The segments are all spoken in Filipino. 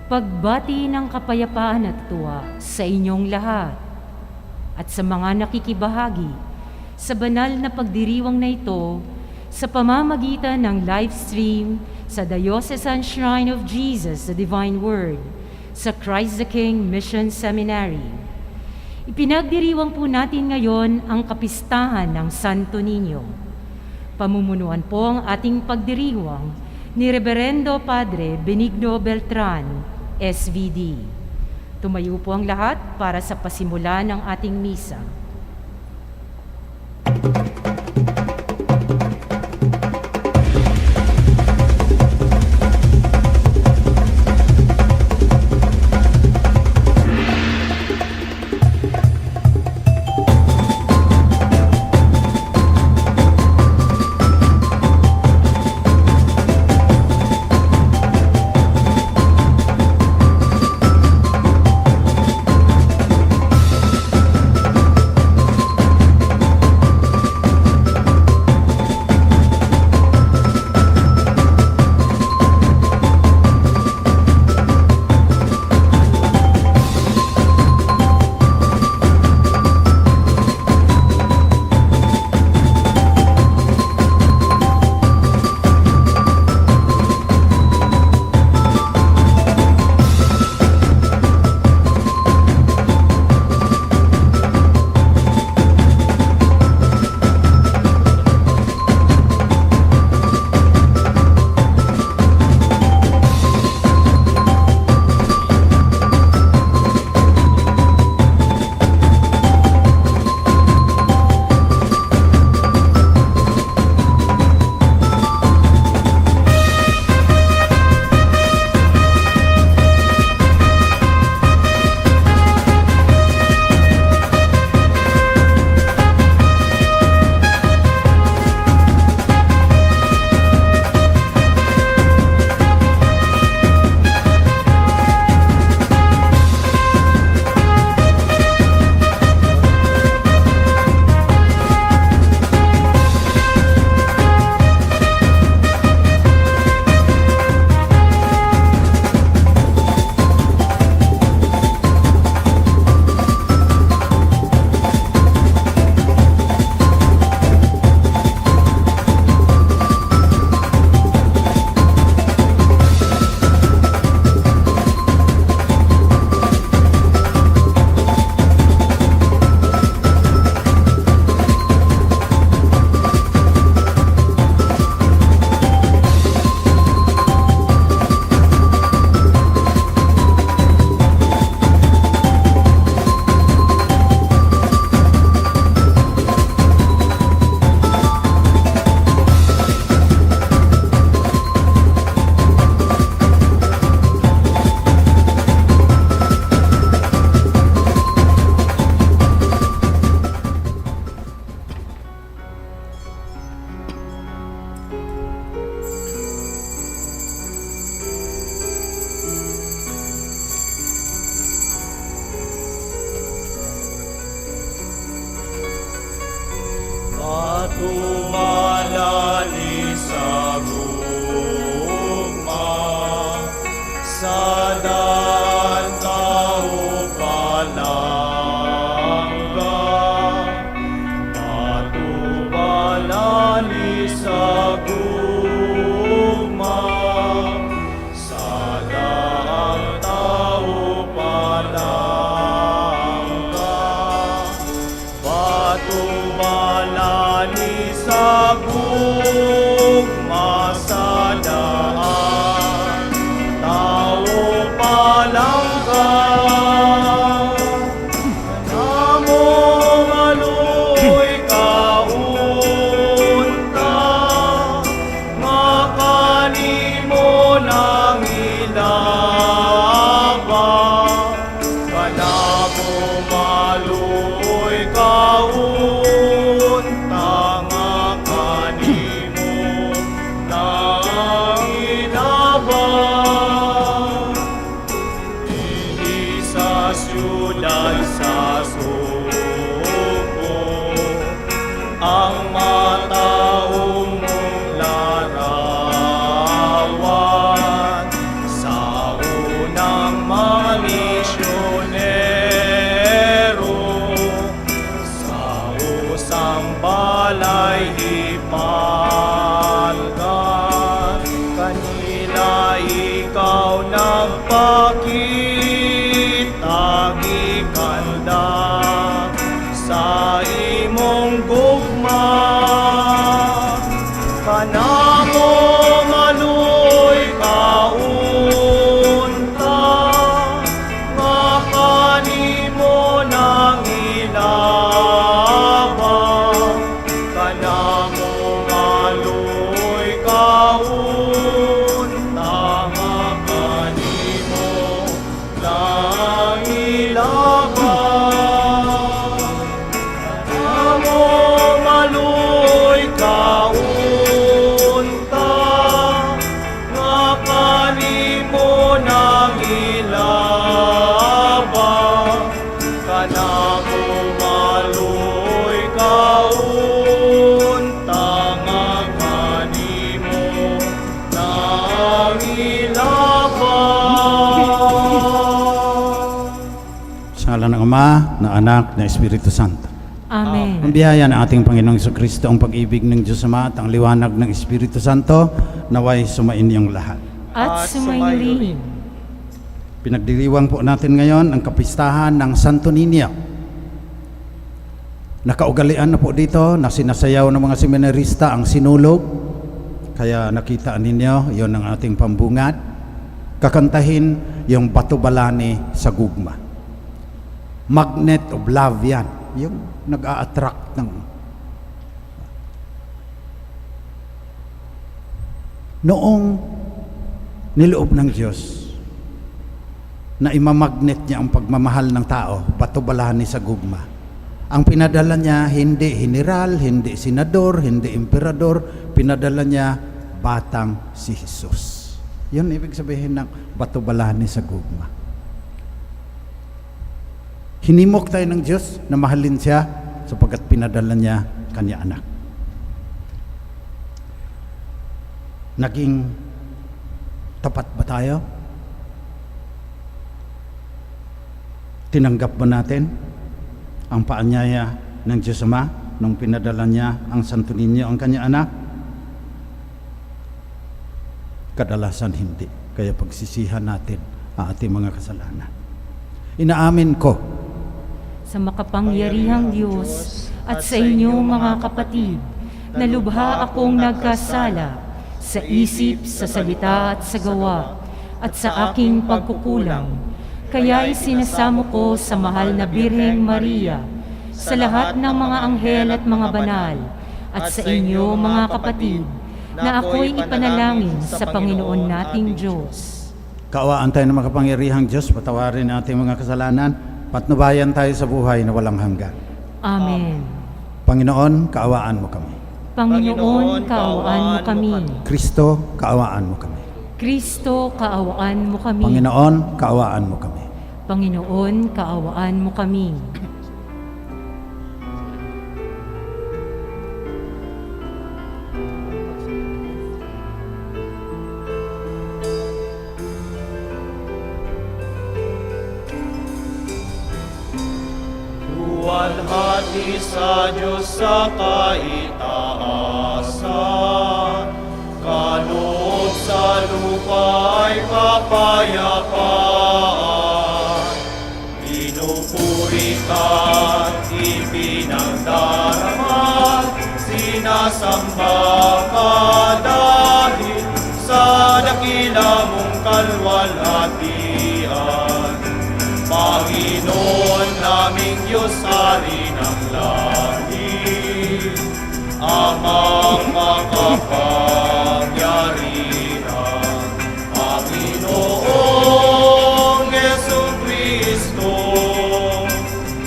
Pagbati ng kapayapaan at tuwa sa inyong lahat at sa mga nakikibahagi sa banal na pagdiriwang na ito sa pamamagitan ng live stream sa Diocesan Shrine of Jesus, the Divine Word, sa Christ the King Mission Seminary. Ipinagdiriwang po natin ngayon ang kapistahan ng Santo Niño. Pamumunuan po ang ating pagdiriwang ni Reverendo Padre Benigno Beltran, SVD. Tumayo po ang lahat para sa pasimula ng ating misa. kanila ikaw nagpakita, gikanda sa imong gugma. Kanamo maluy kaunta, nga kanimo nang ilabang. Kanamo maluy kaunta, nga kanimo nang ilabang. Kanamo maluy kaunta, nga kanimo nang ilabang. Kanamo maluy kaunta, nga kanimo nang ilabang. Sa ngalan ng Ama, ng Anak, ng Espiritu Santo. Amen. Ang biyaya ng ating Panginoong Kristo, ang pag-ibig ng Diyos Ama at ang liwanag ng Espiritu Santo, naway sumain niyong lahat. At sumainyo rin. Pinagdiriwang po natin ngayon ang kapistahan ng Santo Niño. Nakaugalian na po dito na sinasayaw ng mga seminarista ang sinulog. Kaya nakita ninyo, yon ang ating pambungad. Kakantahin yung Bato Balani sa Gugma. Magnet of Love yan. Yung nag-a-attract ng... Noong niloob ng Diyos na imamagnet niya ang pagmamahal ng tao, Bato Balani sa Gugma. Ang pinadala niya, hindi general, hindi senador, hindi emperador, pinadala niya batang si Jesus. Yun ibig sabihin ng Bato Balani sa Gugma. Hinimok tayo ng Diyos na mahalin siya sapagkat pinadala niya kanya anak. Naging tapat ba tayo? Tinanggap ba natin ang paanyaya ng Diyos Ama nung pinadala niya ang Santo Niño, ang kanya anak? Kadalasan hindi. Kaya pagsisihan natin ang ating mga kasalanan. Inaamin ko Sa makapangyarihang Diyos at sa inyong mga kapatid, na lubha akong nagkasala sa isip, sa salita at sa gawa, at sa aking pagkukulang. Kaya'y sinasamo ko sa mahal na Birheng Maria, sa lahat ng mga anghel at mga banal, at sa inyo mga kapatid, na ako'y ipanalangin sa Panginoon nating Diyos. kaawaan tayo ng makapangyarihang Diyos, patawarin ang ating mga kasalanan, patnubayan tayo sa buhay na walang hanggan. Amen. Panginoon, kaawaan mo kami. Panginoon, kaawaan mo kami. Kristo, kaawaan mo kami. Kristo, kaawaan mo kami. Panginoon, kaawaan mo kami. Panginoon, kaawaan mo kami. Luwalhati sa Diyos sa kaitaasan, kaloob sa lupa'y kapayapaan. Pinupuri ka't ipinagdarama, sinasamba ka dahil sa dakila mong kalwalhatian. Panginoon naming Diyos, Hari ng langit, Amang makapangyarihan, Panginoong Jesucristo,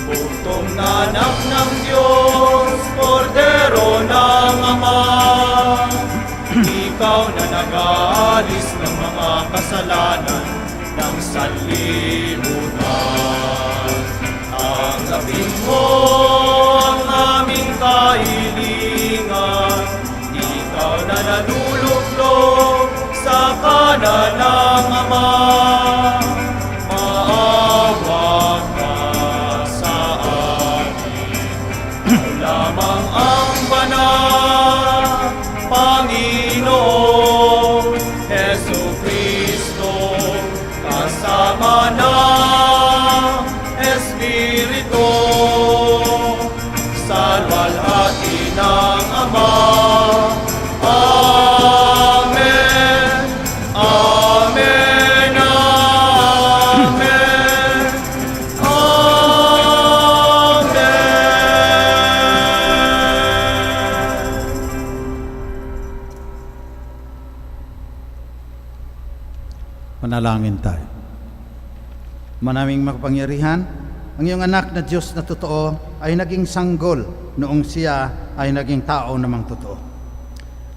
bugtong na anak ng Diyos, Kordero ng Ama, ikaw na nag-aalis ng mga kasalanan ng sanlibutan. Tanggapin mo ang aming kahilingan, ikaw na nanuluglo sa kanan ng Ama. Maawa ka sa amin, ikaw lamang ang banal, Panginoon Manalangin tayo. Manaming makapangyarihan, ang iyong anak na Diyos na totoo ay naging sanggol noong siya ay naging tao namang totoo.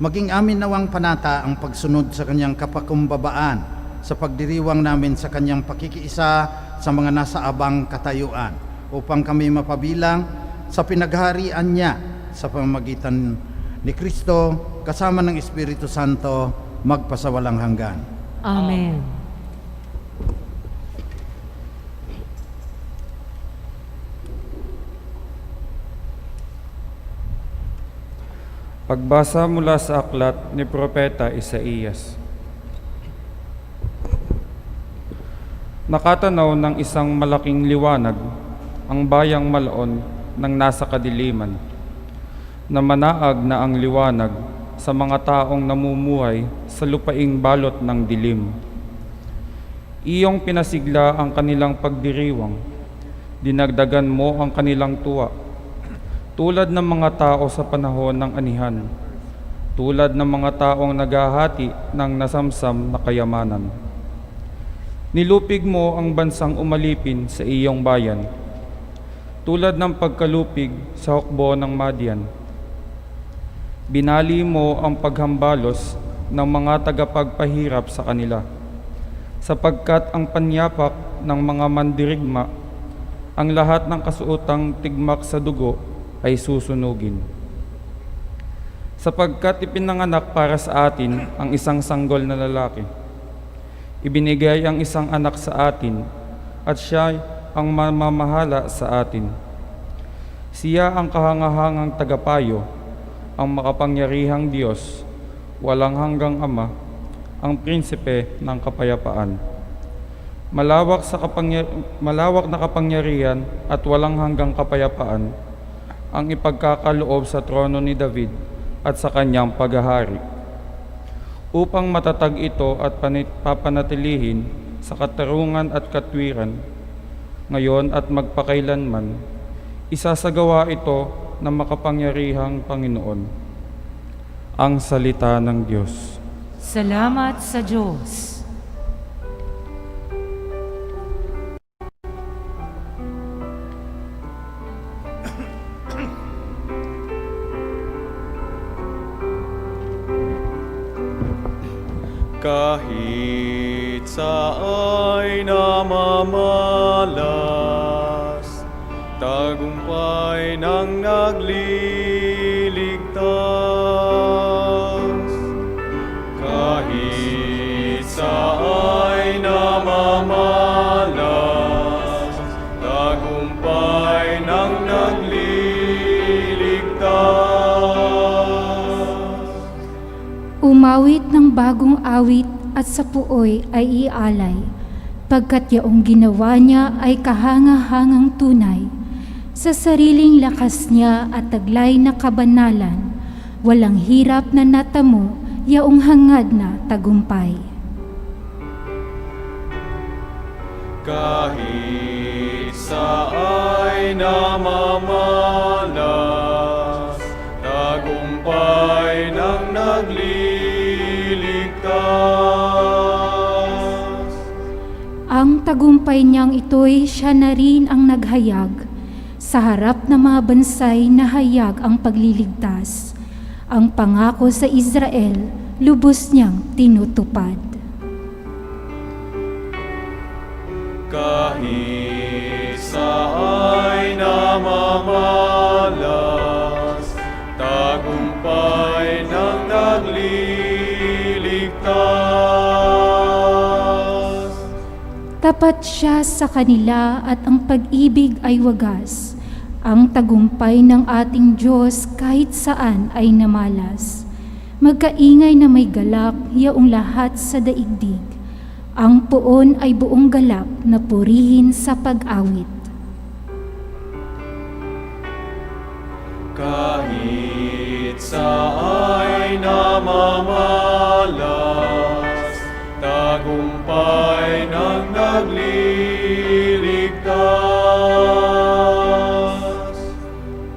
Maging amin nawang panata ang pagsunod sa kanyang kapakumbabaan sa pagdiriwang namin sa kanyang pakikiisa sa mga nasa abang katayuan upang kami mapabilang sa pinagharian niya sa pamamagitan ni Kristo kasama ng Espiritu Santo magpasawalang hanggan. Amen. Pagbasa mula sa aklat ni Propeta Isaías. Nakatanaw ng isang malaking liwanag ang bayang Malaon ng nasa kadiliman, na manaag na ang liwanag sa mga taong namumuhay sa lupaing balot ng dilim. Iyong pinasigla ang kanilang pagdiriwang, dinagdagan mo ang kanilang tuwa, tulad ng mga tao sa panahon ng anihan, tulad ng mga taong naghahati ng nasamsam na kayamanan. Nilupig mo ang bansang umalipin sa iyong bayan, tulad ng pagkalupig sa hukbo ng Madian. Binali mo ang paghambalos ng mga tagapagpahirap sa kanila, sapagkat ang panyapak ng mga mandirigma, ang lahat ng kasuotang tigmak sa dugo ay susunugin. Sapagkat ipinanganak para sa atin ang isang sanggol na lalaki, ibinigay ang isang anak sa atin, at siya ang mamamahala sa atin. Siya ang kahangahangang tagapayo, ang makapangyarihang Diyos, walang hanggang Ama, ang prinsipe ng kapayapaan. Malawak na kapangyarihan at walang hanggang kapayapaan ang ipagkakaloob sa trono ni David at sa kanyang paghahari, upang matatag ito at papanatilihin sa katarungan at katwiran, ngayon at magpakailanman. Isasagawa ito ng makapangyarihang Panginoon. Ang salita ng Diyos. Salamat sa Diyos. Kahit sa'y namamalas, tagumpay ng nagliligtas. Kahit sa'y namamalas, tagumpay ng nagliligtas. Umawit ng bagong awit at sa puoy ay ialay, pagkat yaong ginawa niya ay kahangahangang tunay. Sa sariling lakas niya at taglay na kabanalan, walang hirap na natamo, yaong hangad na tagumpay. Kahit sa'y namamalas, tagumpay ng nagliligtas. Ang tagumpay niyang ito'y siya na rin ang naghayag, sa harap ng mga bansay na hayag ang pagliligtas. Ang pangako sa Israel, lubos niyang tinutupad. Kahit sa'y namamalas, tagumpay ng nagliligtas. Tapat siya sa kanila at ang pag-ibig ay wagas. Ang tagumpay ng ating Diyos kahit saan ay namalas. Magkaingay na may galak, yaong lahat sa daigdig. Ang puon ay buong galak na purihin sa pag-awit. Kahit sa'y namamalas, tagumpay ng nagliligtas.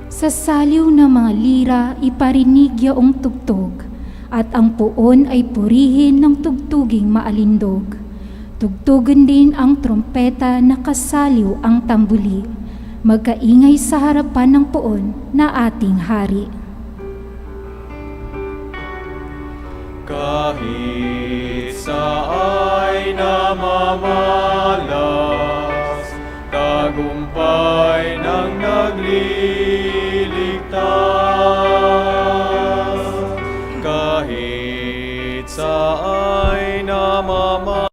Sa saliw ng mga lira, iparinig yaong tugtog, at ang puon ay purihin ng tugtuging maalindog. Tugtugan din ang trompeta na kasaliw ang tambuli. Magkaingay sa harapan ng poon na ating hari. Kahit saay namamalas, tagumpay ng nagliligtas. Kahit saay namamalas,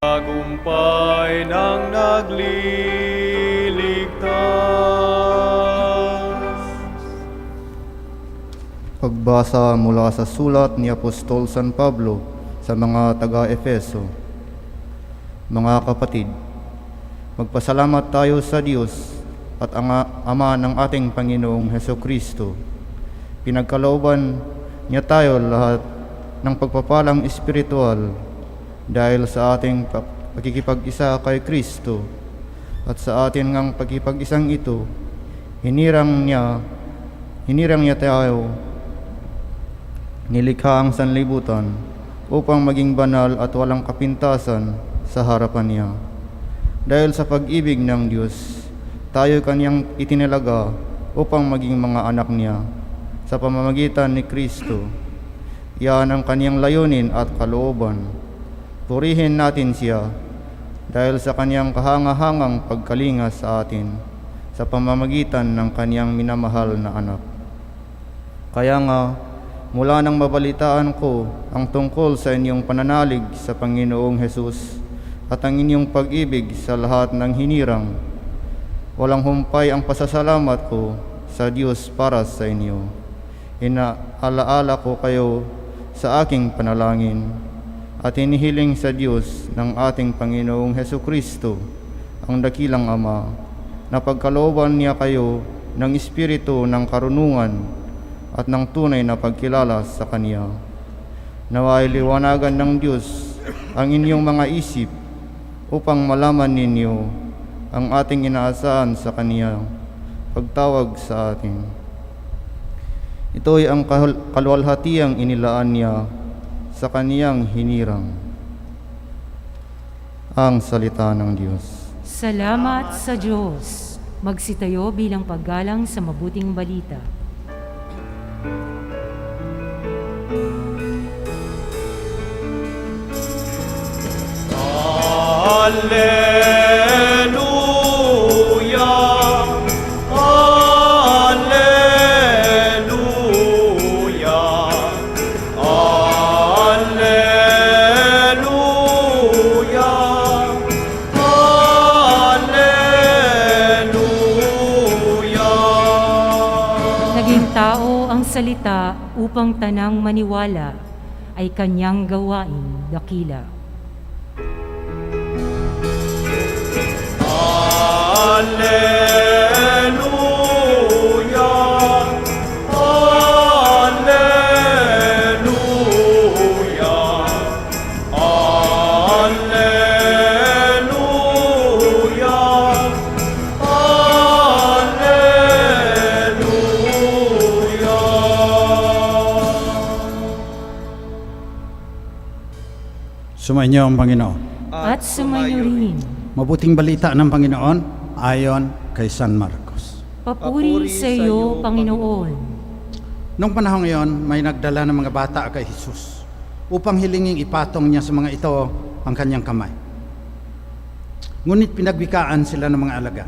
tagumpay ng nagliligtas. Pagbasa mula sa sulat ni Apostol San Pablo sa mga taga-Efeso. Mga kapatid, magpasalamat tayo sa Diyos at ang Ama ng ating Panginoong Hesukristo. Pinagkalooban niya tayo lahat ng pagpapalang espiritual dahil sa ating pagkikipag-isa kay Kristo, at sa atin ngang pagkikipag-isang ito, hinirang niya tayo, nilikha ang sanlibutan upang maging banal at walang kapintasan sa harapan niya. Dahil sa pag-ibig ng Diyos, tayo kanyang itinalaga upang maging mga anak niya sa pamamagitan ni Kristo. Iyan ang kanyang layunin at kalooban. Purihin natin siya dahil sa kanyang kahangahangang pagkalinga sa atin sa pamamagitan ng kanyang minamahal na anak. Kaya nga, mula nang mabalitaan ko ang tungkol sa inyong pananalig sa Panginoong Hesus at ang inyong pag-ibig sa lahat ng hinirang, walang humpay ang pasasalamat ko sa Diyos para sa inyo. Inaalaala ko kayo sa aking panalangin at hinihiling sa Diyos ng ating Panginoong Hesukristo, ang dakilang Ama, na pagkalooban niya kayo ng espiritu ng karunungan at ng tunay na pagkilala sa Kanya. Naway liwanagan ng Diyos ang inyong mga isip upang malaman ninyo ang ating inaasahan sa Kanya pagtawag sa atin. Ito ay ang kaluwalhatiang inilaan niya sa Kaniyang hinirang. Ang salita ng Diyos. Salamat sa Diyos. Magsitayo bilang paggalang sa mabuting balita. Alleluia, alleluia, alleluia, alleluia. Naging tao ang salita upang tanang maniwala ay kanyang gawain dakila. Alleluia, alleluia, alleluia, alleluia. Sumainyo ang Panginoon. At sumayo rin. Mabuting balita ng Panginoon ayon kay San Marcos. Papuri sa iyo, Panginoon. Noong panahon iyon, may nagdala ng mga bata kay Jesus upang hilinging ipatong niya sa mga ito ang kanyang kamay. Ngunit pinagwikaan sila ng mga alaga.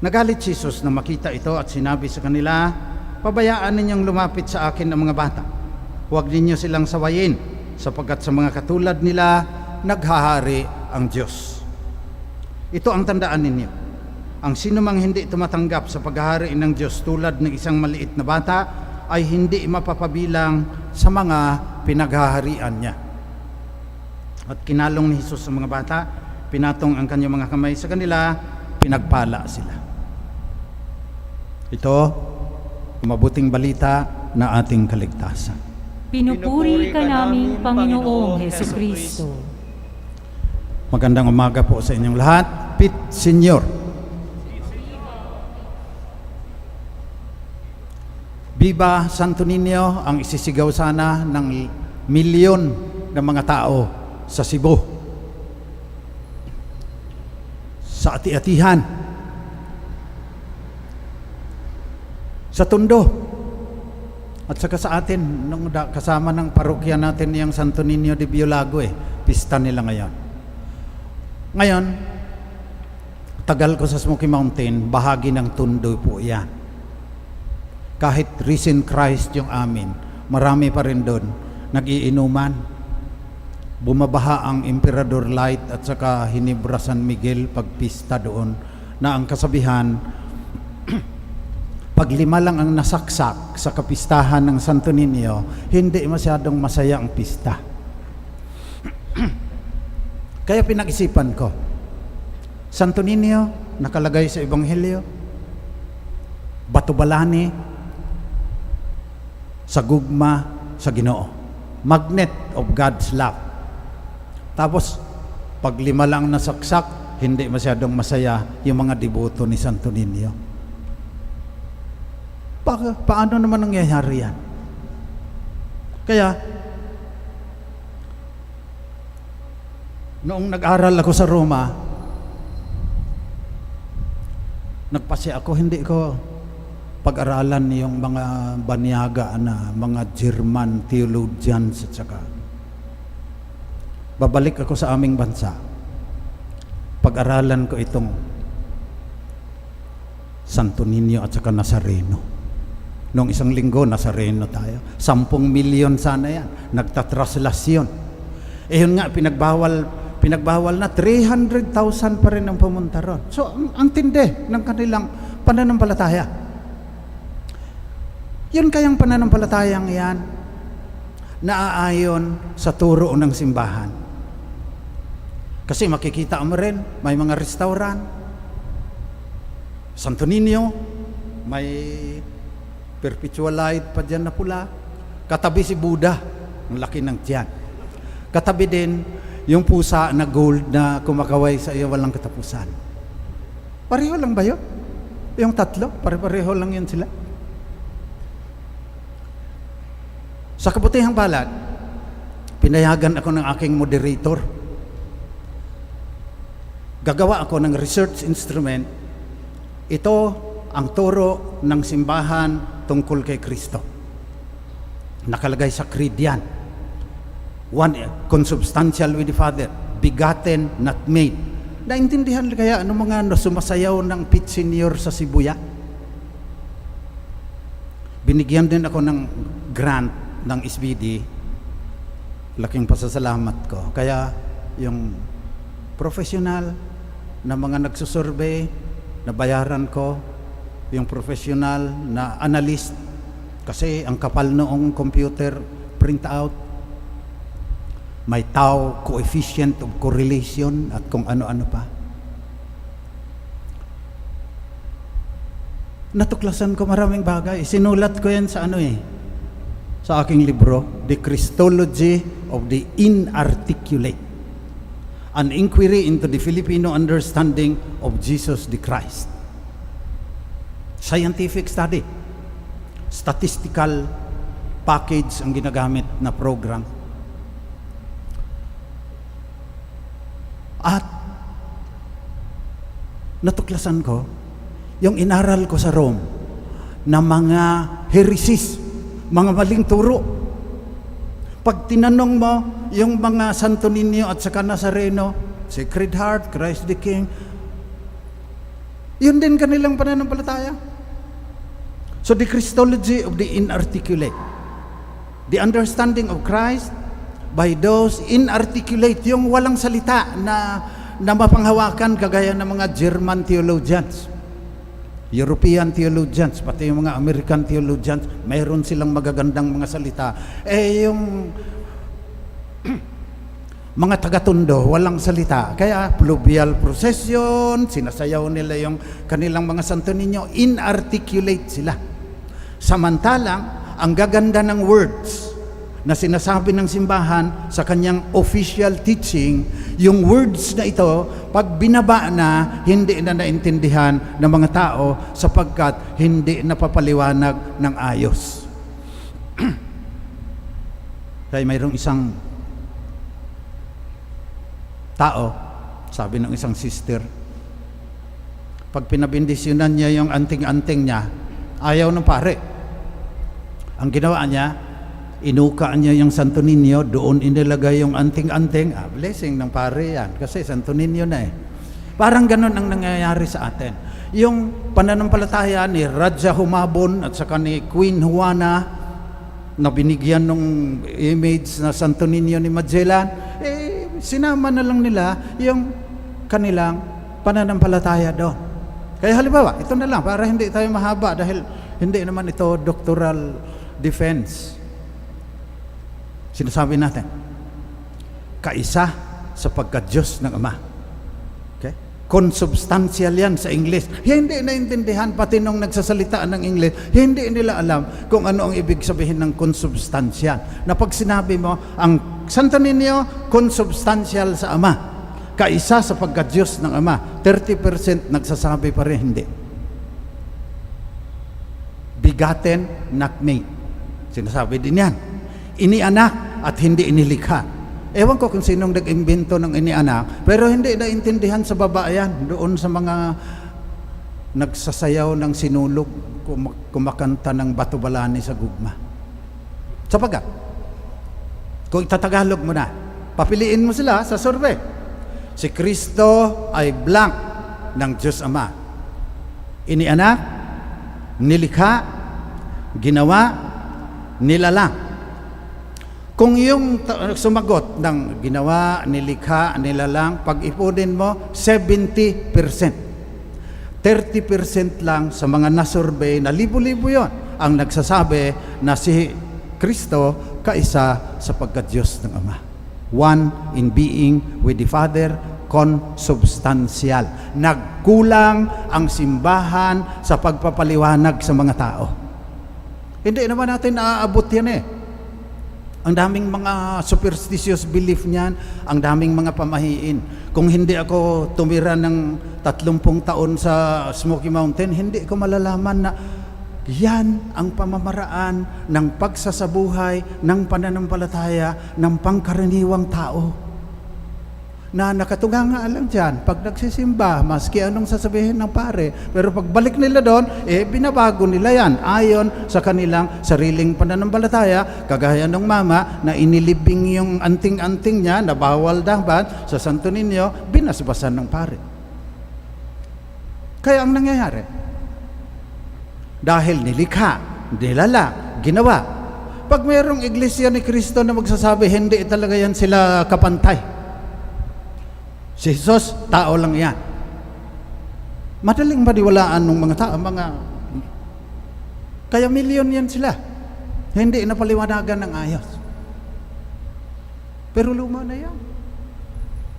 Nagalit si Jesus na makita ito at sinabi sa kanila, "Pabayaan ninyong lumapit sa akin ang mga bata. Huwag ninyo silang sawayin, sapagkat sa mga katulad nila, naghahari ang Diyos." Ito ang tandaan ninyo. Ang sinumang hindi tumatanggap sa paghahari ng Diyos tulad ng isang maliit na bata ay hindi mapapabilang sa mga pinaghaharian niya. At kinalong ni Jesus ang mga bata, pinatong ang kanyang mga kamay sa kanila, pinagpala sila. Ito, mabuting balita na ating kaligtasan. Pinupuri ka naming Panginoong Hesukristo. Magandang umaga po sa inyong lahat. Pit Senyor. Viva Santo Niño ang isisigaw sana ng milyon ng mga tao sa Cebu, sa Ati-Atihan, sa Tondo, at saka sa atin, nung kasama ng parokya natin yung Santo Niño de Biolago pista nila ngayon. Ngayon, tagal ko sa Smoky Mountain, bahagi ng Tondo po yan. Kahit risen Christ yung amin, marami pa rin doon nagiinuman. Bumabaha ang Emperador Light at saka Hinebra San Miguel pagpista doon, na ang kasabihan, pag 5 lang ang nasaksak sa kapistahan ng Santo Niño, hindi masyadong masaya ang pista. Kaya pinag-isipan ko, Santo Niño, nakalagay sa Ebanghelyo, Batubalani, sa gugma sa Ginoo, magnet of God's love. Tapos, pag 5 lang nasaksak, hindi masyadong masaya yung mga deboto ni Santo Niño. Paano naman nangyayari yan? Kaya, noong nag-aral ako sa Roma, nagpasya ako, hindi ko pag-aralan yung mga banyaga na mga German theologians at saka babalik ako sa aming bansa. Pag-aralan ko itong Santo Niño at saka Nazareno. Noong isang linggo, Nazareno tayo. 10 milyon sana yan. Nagtatraslasyon. Yun nga, pinagbawal na 300,000 pa rin ang pumunta ron. So, ang tindi ng kanilang pananampalataya. Yun kayang pananampalatayang yan, naaayon sa turo ng simbahan. Kasi makikita mo rin, may mga restaurant, Santo Niño, may perpetual light pa dyan na pula. Katabi si Buddha, ang laki ng tiyan. Katabi din yung pusa na gold na kumakaway sa iyo walang katapusan. Pareho lang ba yun? Yung tatlo, pare-pareho lang yun sila. Sa kabutihang balad, pinayagan ako ng aking moderator. Gagawa ako ng research instrument. Ito ang turo ng simbahan tungkol kay Kristo. Nakalagay sa creed yan. One, consubstantial with the Father, begotten, not made. Naintindihan kaya ano mga sumasayaw ng Pit Senior sa Sibuya? Binigyan din ako ng grant ng SBD. Laking pasasalamat ko. Kaya yung professional na mga nagsusurvey, nabayaran ko, yung professional na analyst, kasi ang kapal noong computer printout, may tau coefficient of correlation at kung ano-ano pa. Natuklasan ko maraming bagay. Sinulat ko yan sa sa aking libro, The Christology of the Inarticulate, an inquiry into the Filipino understanding of Jesus the Christ. Scientific study, statistical package ang ginagamit na program. At natuklasan ko yung inaral ko sa Rome na mga heresies, mga maling turo. Pag tinanong mo yung mga Santo Niño at saka Nazareno, Sacred Heart, Christ the King, yun din kanilang pananampalataya. So the Christology of the inarticulate, the understanding of Christ by those inarticulate, yung walang salita na mapanghawakan kagaya ng mga German theologians, European theologians, pati yung mga American theologians, mayroon silang magagandang mga salita. Yung mga taga-Tondo, walang salita. Kaya pluvial procession, sinasayaw nila yung kanilang mga Santo Niño, inarticulate sila. Samantalang, ang gaganda ng words na sinasabi ng simbahan sa kanyang official teaching, yung words na ito, pag binaba na, hindi na naintindihan ng mga tao sapagkat hindi napapaliwanag ng ayos. Kaya mayroong isang tao, sabi ng isang sister, pag pinabindisyonan niya yung anting-anting niya, ayaw ng pare. Ang ginawa niya, inuka niya yung Santo Niño, doon inilagay yung anting-anting. Blessing ng pare yan, kasi Santo Niño na eh. Parang ganun ang nangyayari sa atin. Yung pananampalataya ni Raja Humabon at saka ni Queen Juana na binigyan ng image na Santo Niño ni Magellan, sinama na lang nila yung kanilang pananampalataya doon. Kaya halimbawa, ito na lang para hindi tayo mahaba dahil hindi naman ito doctoral defense. Sinasabi natin, kaisa sapagkat Diyos ng Ama. Okay? Consubstantial yan sa English. Hindi naintindihan, pati nung nagsasalita ng English, hindi nila alam kung ano ang ibig sabihin ng consubstantial. Na pag sinabi mo, ang Santo Niño, consubstantial sa Ama. Kaisa sapagkat Diyos ng Ama. 30% nagsasabi pa rin hindi. Bigaten, not made. Sinasabi din yan. Inianak at hindi inilikha. Ewan ko kung sinong nag-imbento ng inianak, pero hindi naintindihan sa babayan, doon sa mga nagsasayaw ng sinulog, kumakanta ng Batubalani sa gugma. Sapagat, kung itatagalog mo na, papiliin mo sila sa survey. Si Kristo ay blank ng Diyos Ama. Inianak, nilikha, ginawa, nilalang. Kung yung sumagot ng ginawa, nilikha, nilalang, pag-ipunin mo, 70%. 30% lang sa mga nasurvey, na libo-libo yon ang nagsasabi na si Kristo kaisa sapagkat Diyos ng Ama. One in being with the Father, consubstantial. Nagkulang ang simbahan sa pagpapaliwanag sa mga tao. Hindi naman natin naaabot yan eh. Ang daming mga superstitious belief niyan, ang daming mga pamahiin. Kung hindi ako tumira ng 30 taon sa Smoky Mountain, hindi ko malalaman na yan ang pamamaraan ng pagsasabuhay, ng pananampalataya, ng pangkaraniwang tao. Na nakatunganga lang dyan, pag nagsisimba, maski anong sasabihin ng pare, pero pagbalik nila doon, binabago nila yan, ayon sa kanilang sariling pananampalataya, kagaya ng mama na inilibing yung anting-anting niya, na bawal dapat sa Santo Niño, binasbasan ng pare. Kaya ang nangyayari, dahil nilikha, nilala, ginawa. Pag mayroong iglesia ni Kristo na magsasabi, hindi talaga yan sila kapantay. Si Jesus, tao lang yan. Madaling maniwalaan ng mga tao, kaya milyon yan sila. Hindi napaliwanagan ng ayos. Pero luma na yan.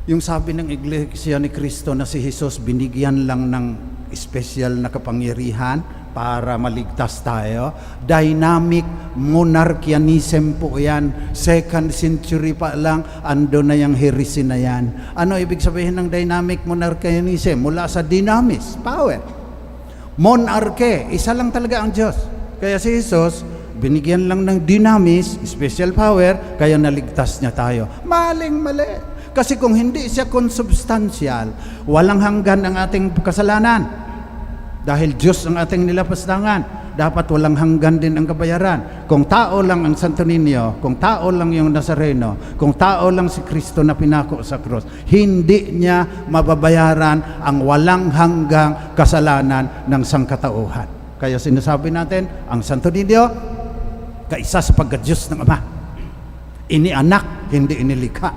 Yung sabi ng iglesia ni Kristo na si Jesus binigyan lang ng special na kapangyarihan para maligtas tayo. Dynamic monarchianism po yan. 2nd century pa lang, ando na yung heresy na yan. Ano ibig sabihin ng dynamic monarchianism? Mula sa dynamis, power. Monarche, isa lang talaga ang Diyos. Kaya si Jesus, binigyan lang ng dynamis, special power, kaya naligtas niya tayo. Maling-mali. Kasi kung hindi siya consubstantial, walang hanggan ang ating kasalanan. Dahil Diyos ang ating nilapastangan, dapat walang hanggan din ang kabayaran. Kung tao lang ang Santo Niño, kung tao lang yung Nazareno, kung tao lang si Kristo na pinako sa krus, hindi niya mababayaran ang walang hanggang kasalanan ng sangkatauhan. Kaya sinasabi natin, ang Santo Niño, kaisa sapagkat Diyos ng Ama. Inianak, hindi inilikha.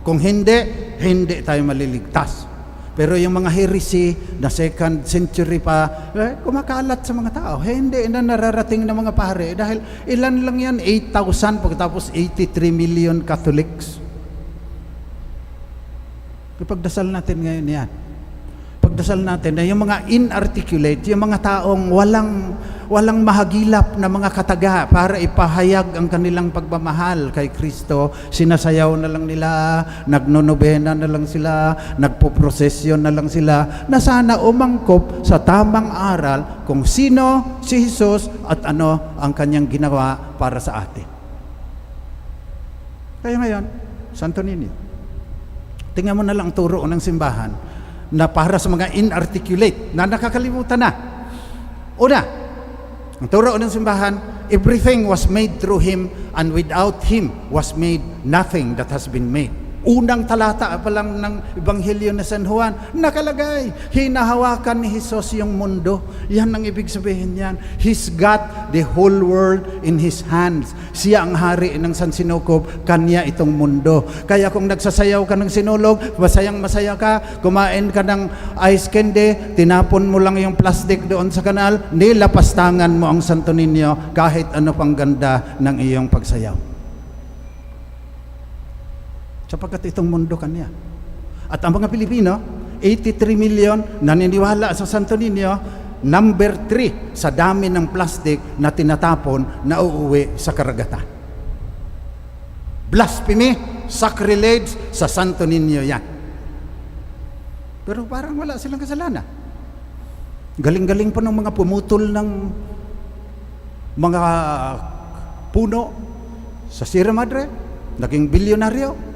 Kung hindi, hindi tayo maliligtas. Pero yung mga heresy na 2nd century pa, kumakalat sa mga tao. Hindi na nararating ng mga pare. Dahil ilan lang yan? 8,000 pagkatapos 83 million Catholics. Ipagdasal natin ngayon yan. Pagdasal natin na yung mga inarticulate, yung mga taong walang mahagilap na mga kataga para ipahayag ang kanilang pagmamahal kay Kristo, sinasayaw na lang nila, nagnonobena na lang sila, nagpoprosesyon na lang sila, na sana umangkop sa tamang aral kung sino si Jesus at ano ang kanyang ginawa para sa atin. Kaya ngayon, Santo Niño, Tingnan mo na lang ang turo ng simbahan na para sa mga inarticulate na nakakalimutan na. Una, ang turo ng simbahan, everything was made through Him, and without Him was made nothing that has been made. Unang talata pa lang ng Ebanghelyo na San Juan, nakalagay, hinahawakan ni Jesus yung mundo. Yan ang ibig sabihin yan. He's got the whole world in His hands. Siya ang hari ng San Sinukob, kanya itong mundo. Kaya kung nagsasayaw ka ng sinulog, masayang masaya ka, kumain ka ng ice candy, tinapon mo lang yung plastic doon sa kanal, nilapastangan mo ang Santo Niño kahit ano pang ganda ng iyong pagsayaw. Sapagkat itong mundo kanya. At ang mga Pilipino, 83 million naniniwala sa Santo Niño, number 3 sa dami ng plastic na tinatapon na uuwi sa karagatan. Blasphemy, sacrilege sa Santo Niño yan. Pero parang wala silang kasalanan. Galing-galing pa ng mga pumutol ng mga puno sa Sierra Madre, naging bilyonaryo.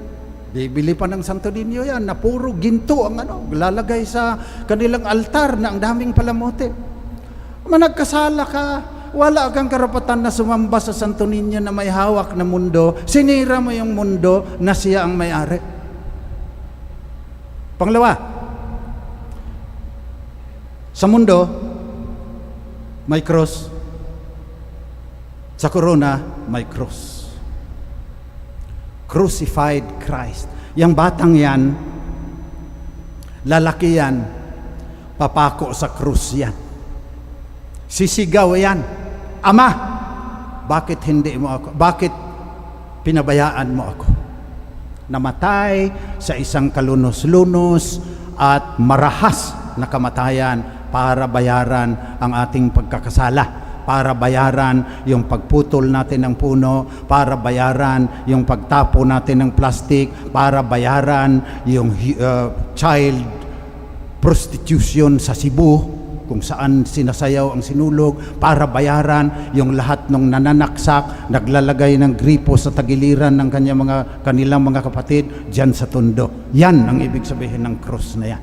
Bibili pa ng Santo Niño yan na puro ginto ang lalagay sa kanilang altar na ang daming palamote. Managkasala ka, wala kang karapatan na sumamba sa Santo Niño na may hawak na mundo. Sinira mo yung mundo na siya ang may-ari. Pangalawa, sa mundo may cross, sa corona may cross. Crucified Christ. Yang batang yan, lalaki yan, papako sa krus yan. Sisigaw yan, Ama, bakit hindi mo ako? Bakit pinabayaan mo ako? Namatay sa isang kalunos-lunos at marahas na kamatayan para bayaran ang ating pagkakasala, para bayaran yung pagputol natin ng puno, para bayaran yung pagtapo natin ng plastic, para bayaran yung child prostitution sa Cebu, kung saan sinasayaw ang sinulog, para bayaran yung lahat ng nananaksak, naglalagay ng gripo sa tagiliran ng kanilang mga kapatid dyan sa Tondo. Yan ang ibig sabihin ng cross na yan.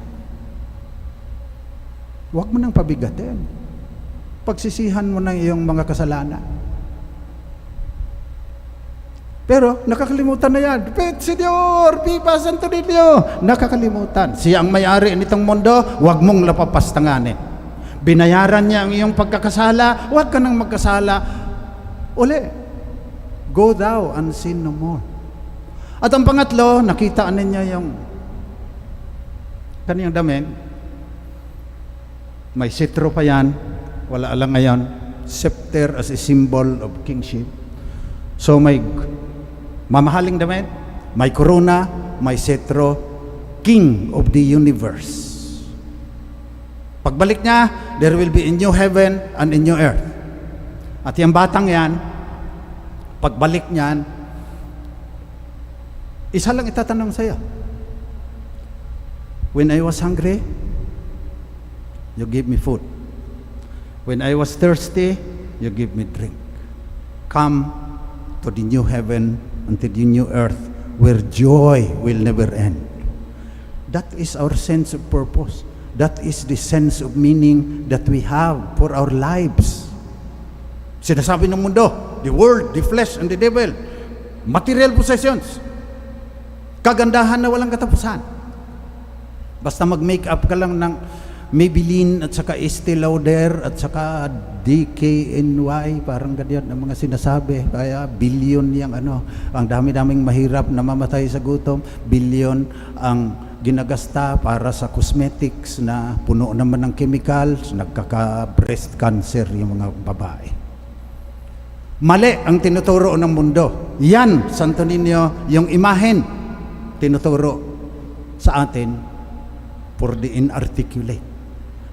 Huwag mo nang pabigatin. Pagsisihan mo ng iyong mga kasalanan. Pero nakakalimutan na yan. Senyor, Viva Santo Niño! Nakakalimutan. Siya ang may-ari nitong mundo, huwag mong lapapastanganin. Binayaran niya ang iyong pagkakasala, huwag ka nang magkasala. Uli, go thou and sin no more. At ang pangatlo, nakita ninyo yung kaniyang damit. May sitro pa yan. Wala lang ngayon, scepter as a symbol of kingship. So may mamahaling damit, may corona, may cetro, king of the universe. Pagbalik niya, there will be a new heaven and a new earth. At yung batang yan, pagbalik niyan, isa lang itatanong sa'yo. When I was hungry, you give me food. When I was thirsty, you give me drink. Come to the new heaven and to the new earth where joy will never end. That is our sense of purpose. That is the sense of meaning that we have for our lives. Sinasabi ng mundo, the world, the flesh, and the devil, material possessions, kagandahan na walang katapusan. Basta mag-make up ka lang ng Maybelline at saka Estee Lauder at saka DKNY, parang ganyan ang mga sinasabi. Kaya billion yung ang dami-daming mahirap na mamatay sa gutom, billion ang ginagasta para sa cosmetics na puno naman ng chemicals, nagkaka-breast cancer yung mga babae. Mali ang tinuturo ng mundo. Yan, Santo Niño, yung imahen tinuturo sa atin for the inarticulate.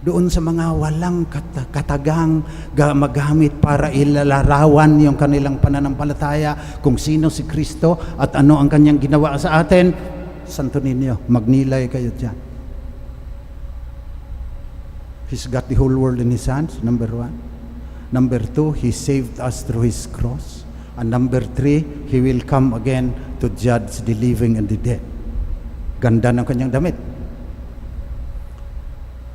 Doon sa mga walang katagang magamit para ilalarawan yung kanilang pananampalataya kung sino si Kristo at ano ang kanyang ginawa sa atin. Santo Niño, magnilay kayo dyan. He's got the whole world in His hands, number 1. Number 2, He saved us through His cross. And number 3, He will come again to judge the living and the dead. Ganda ng kanyang damit.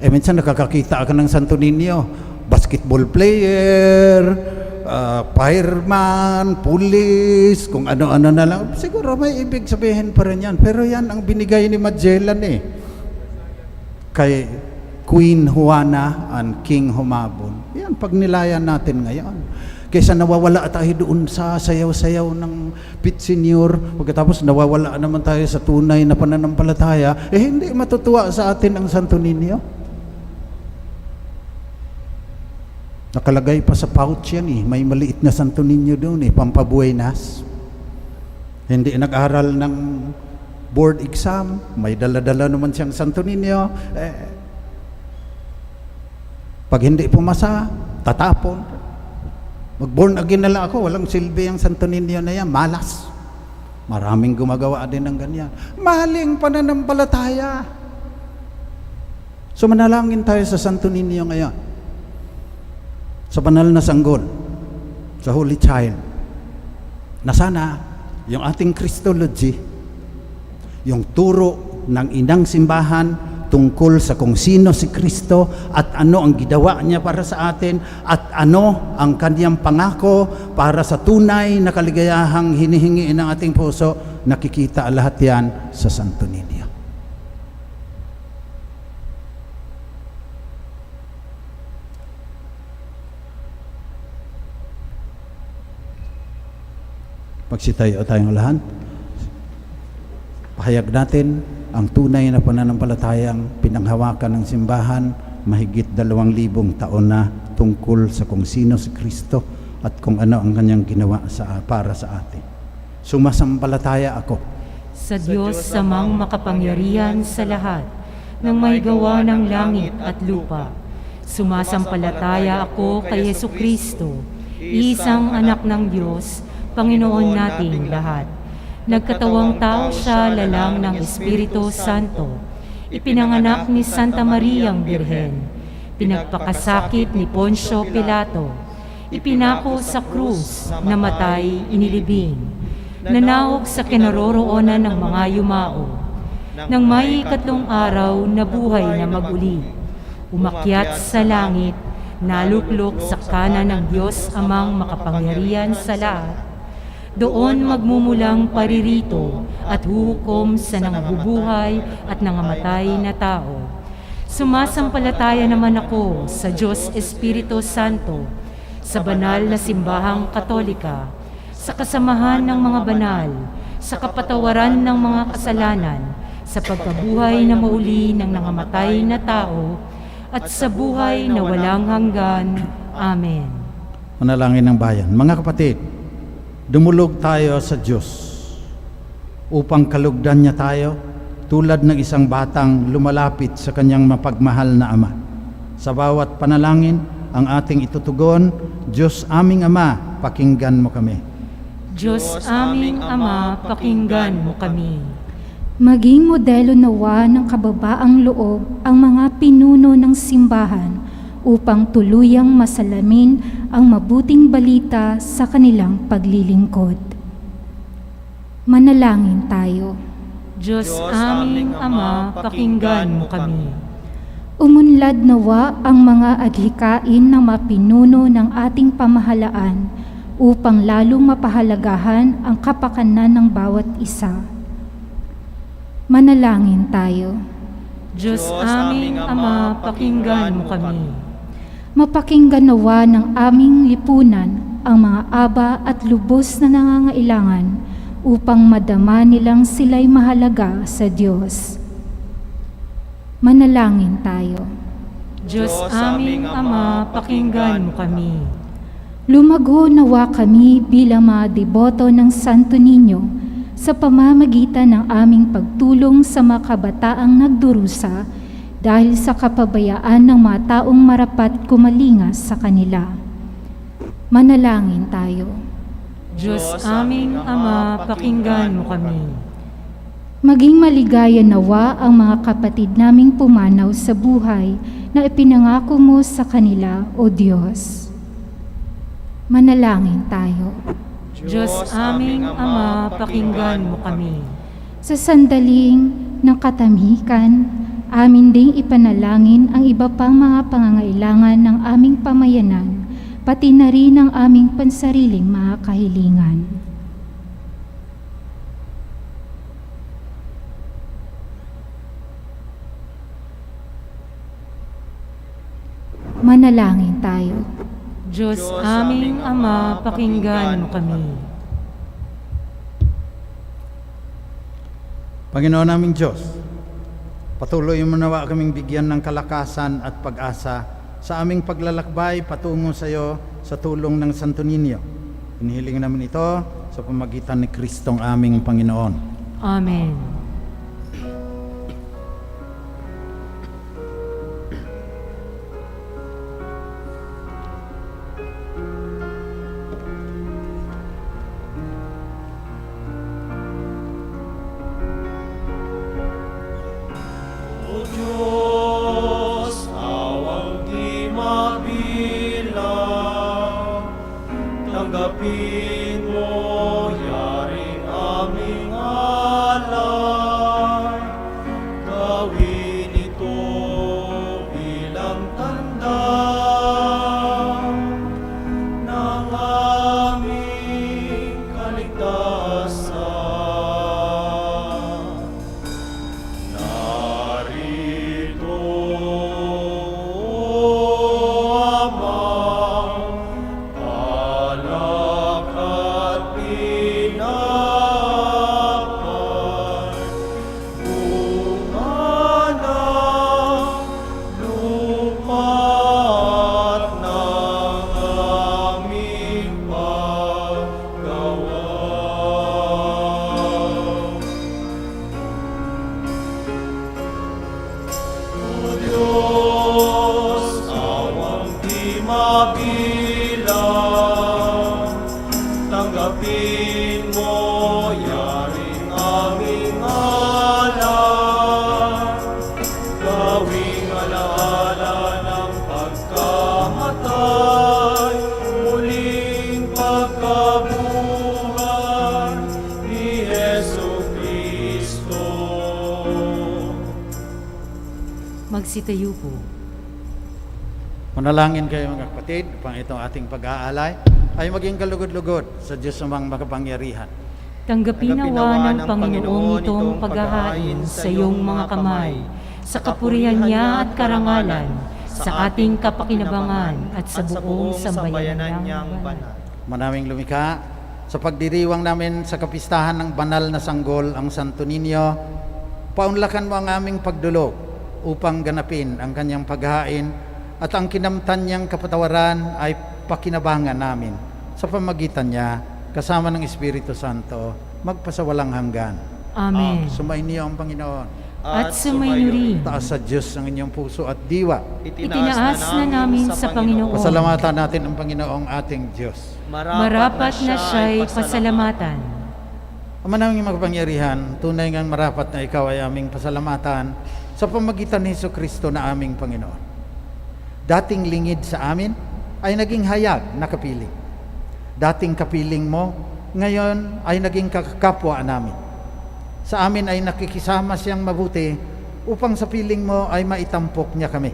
Minsan nakakakita ka ng Santo Niño, basketball player, fireman, police, kung ano-ano na lang. Siguro may ibig sabihin pa rin yan. Pero yan ang binigay ni Magellan kay Queen Juana and King Humabon. Yan, pagnilayan natin ngayon. Kaysa nawawala tayo doon sa sayaw-sayaw ng Pit Senior, pagkatapos nawawala naman tayo sa tunay na pananampalataya, hindi matutuwa sa atin ang Santo Niño. Nakalagay pa sa pouch yan may maliit na Santo Niño doon Pampabuenas. Hindi nag-aral ng board exam, may dala-dala naman siyang Santo Niño. Pag hindi pumasa, tatapon. Mag-born again na lang ako, walang silbi ang Santo Niño na yan, malas. Maraming gumagawa din ng ganyan. Maling pananampalataya. So manalangin tayo sa Santo Niño ngayon. Sa banal na sanggol, sa Holy Child, na sana yung ating Christology, yung turo ng inang simbahan tungkol sa kung sino si Kristo at ano ang ginawa niya para sa atin at ano ang kanyang pangako para sa tunay na kaligayahang hinihingi ng ating puso, nakikita lahat yan sa Santo Niño. Magsitayo tayong lahat. Pahayag natin ang tunay na pananampalatayang pinanghawakan ng simbahan mahigit 2,000 taon na tungkol sa kung sino si Kristo at kung ano ang kanyang ginawa para sa atin. Sumasampalataya ako sa Diyos samang makapangyarihan sa lahat ng may gawa ng langit at lupa. Sumasampalataya ako kay Jesucristo, isang anak ng Diyos, Panginoon nating lahat. Nagkatawang tao siya lalang ng Espiritu Santo. Ipinanganak ni Santa Mariang Birhen. Pinagpakasakit ni Poncio Pilato. Ipinako sa krus, namatay, inilibing. Nanaog sa kinaroroonan ng mga yumao. Nang may 3 araw na buhay na maguli. Umakyat sa langit, naluklok sa kanan ng Diyos amang makapangyarihan sa lahat. Doon magmumulang paririto at huhukom sa nangabubuhay at nangamatay na tao. Sumasampalataya naman ako sa Diyos Espiritu Santo, sa banal na simbahang Katolika, sa kasamahan ng mga banal, sa kapatawaran ng mga kasalanan, sa pagkabuhay na mauli ng nangamatay na tao, at sa buhay na walang hanggan. Amen. Manalangin ng bayan. Mga kapatid, dumulog tayo sa Diyos upang kalugdan niya tayo tulad ng isang batang lumalapit sa kanyang mapagmahal na Ama. Sa bawat panalangin, ang ating itutugon, Diyos aming Ama, pakinggan mo kami. Diyos aming Ama, pakinggan mo kami. Maging modelo nawa ng kababaang loob ang mga pinuno ng simbahan upang tuluyang masalamin ang mabuting balita sa kanilang paglilingkod. Manalangin tayo. Diyos aming Ama, pakinggan mo kami. Umunlad nawa ang mga adhikain ng mapinuno ng ating pamahalaan upang lalong mapahalagahan ang kapakanan ng bawat isa. Manalangin tayo. Diyos aming Ama, pakinggan mo kami. Mapakinggan nawa ng aming lipunan ang mga aba at lubos na nangangailangan upang madama nilang sila'y mahalaga sa Diyos. Manalangin tayo. Diyos aming Ama, pakinggan mo kami. Lumago nawa kami bilang mga deboto ng Santo Niño sa pamamagitan ng aming pagtulong sa mga kabataang nagdurusa dahil sa kapabayaan ng mga taong marapat kumalingas sa kanila. Manalangin tayo. Diyos aming Ama, pakinggan mo kami. Maging maligaya nawa ang mga kapatid naming pumanaw sa buhay na ipinangako mo sa kanila, O Diyos. Manalangin tayo. Diyos aming Ama, pakinggan mo kami. Sa sandaling ng katamikan, amin ding ipanalangin ang iba pang mga pangangailangan ng aming pamayanan, pati na rin ang aming pansariling mga kahilingan. Manalangin tayo. Diyos Diyos aming aming Ama, Ama, pakinggan mo kami. Panginoon naming Diyos, patuloy mo nawa kaming bigyan ng kalakasan at pag-asa sa aming paglalakbay patungo sa iyo sa tulong ng Santo Niño. Inihiling namin ito sa pamagitan ni Kristong aming Panginoon. Amen. O Diyos, awang di mabilang, tanggapin mo yaring aming alay. Gawin ito bilang tanda ng aming kaligtasan. Narito, Ama, alak at pinapay, bunga ng lupa at ng aming paggawa. O Diyos, awang di mabilang, tanggapin mo yaring aming alay. Gawing alaala ng pagkamatay, muling pagkabuhay ni Jesucristo. Magsitayo po. Manalangin kayo mga kapatid, upang itong ating pag-aalay ay maging kalugod-lugod sa Diyos namang makapangyarihan. Tanggapin nawa ng Panginoon itong paghahain sa iyong mga kamay, sa kapurihan niya at karangalan, sa ating kapakinabangan at sa buong sambayanan niyang banal. Manaming lumikha, sa pagdiriwang namin sa kapistahan ng banal na sanggol, ang Santo Niño, paunlakan mo ang aming pagdulog upang ganapin ang kanyang paghain at ang kinamtan niyang kapatawaran ay pakinabangan namin sa pamagitan niya kasama ng Espiritu Santo magpasawalang hanggan. Amen. Sumayin niyo ang Panginoon. At sumayo rin. Taas sa Diyos ang inyong puso at diwa. Itinaas na namin sa Panginoon. Pasalamatan natin ang Panginoong ating Diyos. Marapat na siya'y pasalamatan. Ama naming makapangyarihan, tunay ngang marapat na ikaw ay aming pasalamatan sa pamagitan ni Jesucristo na aming Panginoon. Dating lingid sa amin ay naging hayag na kapiling. Dating kapiling mo, ngayon ay naging kakapwa namin. Sa amin ay nakikisama siyang mabuti upang sa piling mo ay maitampok niya kami.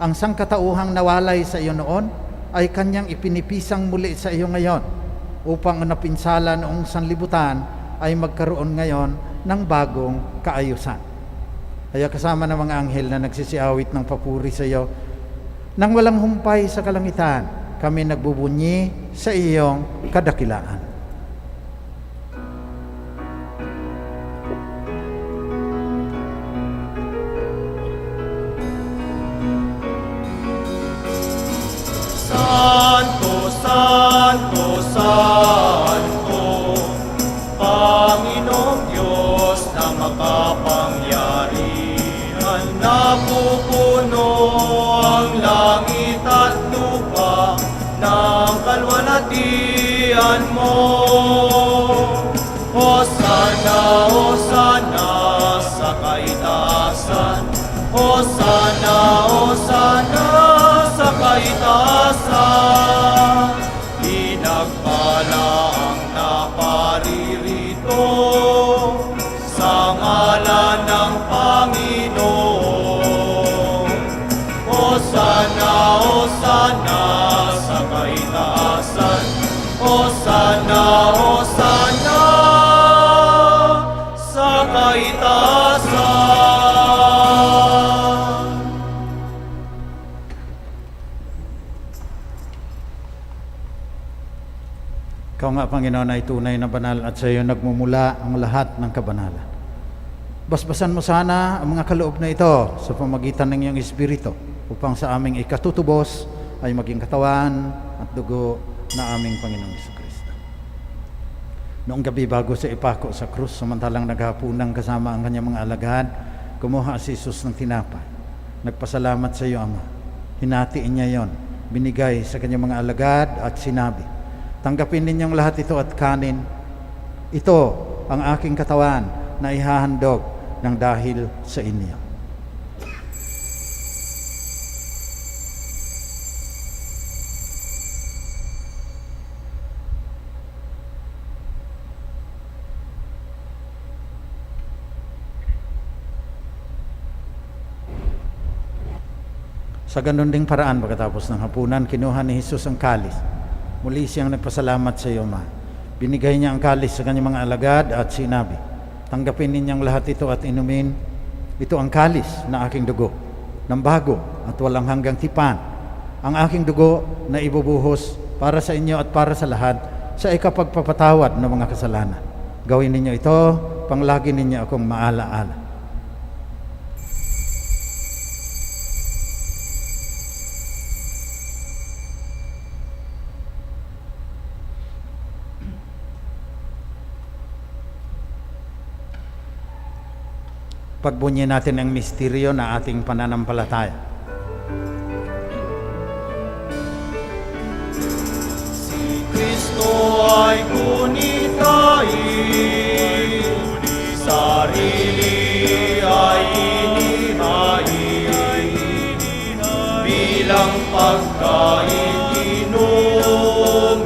Ang sangkatauhang nawalay sa iyo noon ay kanyang ipinipisang muli sa iyo ngayon upang ang napinsala noong sanlibutan ay magkaroon ngayon ng bagong kaayusan. Kaya kasama ng mga anghel na nagsisiawit ng papuri sa iyo, nang walang humpay sa kalangitan, kami nagbubunyi sa iyong kadakilaan. Santo, Santo, Santo, Panginoong Diyos na makapangyarihan, napupuno ang langit at lupa ng kalwalhatian mo. Hosana, Hosana sa kaitaasan, Hosana, Hosana sa kaitaasan. Pinagpala ang naparirito sa ngalan nga Panginoon ay tunay na banal at sa iyo nagmumula ang lahat ng kabanalan. Basbasan mo sana ang mga kaloob na ito sa pamagitan ng iyong Espiritu upang sa aming ikatutubos ay maging katawan at dugo na aming Panginoong Jesucristo. Noong gabi bago sa ipako sa krus, samantalang naghapunan kasama ang kanyang mga alagad, kumuha si Jesus ng tinapay. Nagpasalamat sa iyo, Ama. Hinatiin niya yon, binigay sa kanyang mga alagad at sinabi, tanggapin ninyong lahat ito at kanin. Ito ang aking katawan na ihahandog ng dahil sa inyo. Sa ganun ding paraan, pagkatapos ng hapunan, kinuha ni Jesus ang kalis. Muli siyang nagpasalamat sa iyo, Ma. Binigay niya ang kalis sa kanyang mga alagad at sinabi, tanggapin ninyong lahat ito at inumin. Ito ang kalis na aking dugo, ng bago at walang hanggang tipan. Ang aking dugo na ibubuhos para sa inyo at para sa lahat sa ikapagpapatawad ng mga kasalanan. Gawin ninyo ito, panglagi ninyo akong maalaala. Pagbunyi natin ang misteryo na ating pananampalataya. Si Kristo ay kunitahin, sarili ay inihain, bilang pagkain inumin,